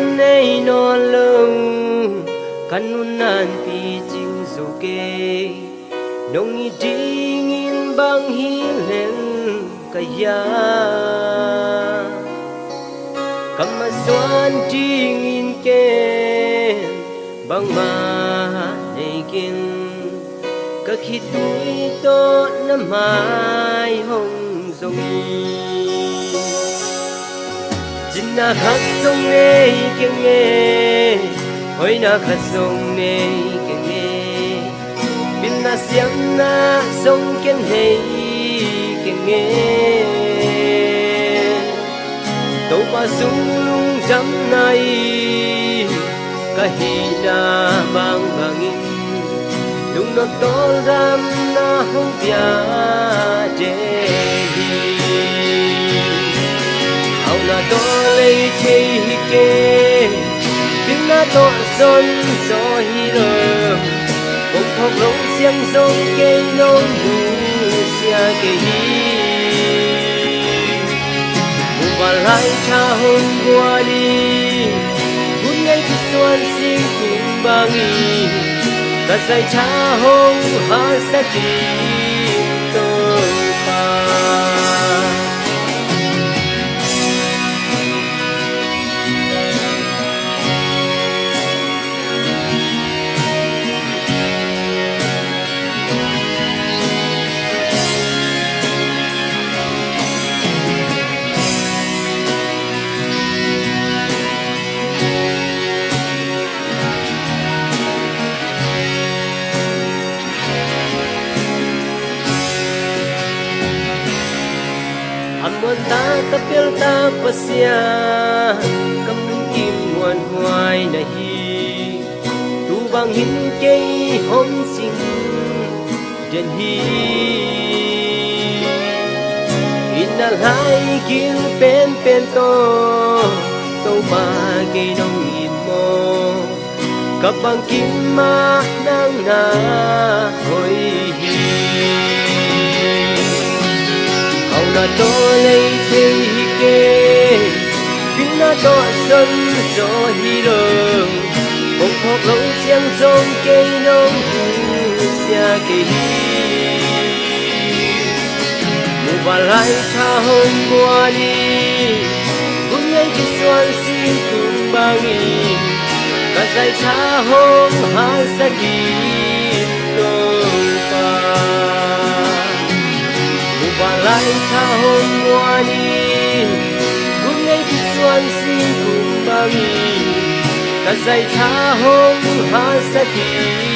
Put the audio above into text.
xuân ấy nó lâu căn nun nan pi chinh dù kê nông y đi nghìn bang hi lên kaya kama xuân đi nghìn kê bang ma này kinh các khi tuổi to năm mai hồng dòng chính na khát sông nghe kinh nghe hoi na khát sông nghe kinh nghe bin na xiang na sông kinh nghe kinh nghe tàu pa sung lung jam nai kahina bang bangin lung no tol ram na hong pia je au na to lei che hi ke bin na to son so hi lo bông thong lông xiang sông ke nông du sia ke hi mu va lai cha hon qua đi hun ngay tu xuân sinh cùng bangi ta say cha hong ha sa ki to pa amon ta tapil ta pasya kam nung kim muan huai na hi tu bang hin ke hom sing den hi inna lai kil pen pen to ma ke nong in mo kap bang kim ma nang na hoi hi na to lei che hi ke bin na to sun so hi lo bông thọ lâu xiang sông ke nông sia ke hi mu ba lai tha hong qua đi kun ngay ki xuân xin cùng bangi ka sai cha hong ha sa ki lo pa và lại tha hôn hoa đi cũng ngay khi xuân sinh cùng bao nhiêu ta dạy tha hôn ha sa kỳ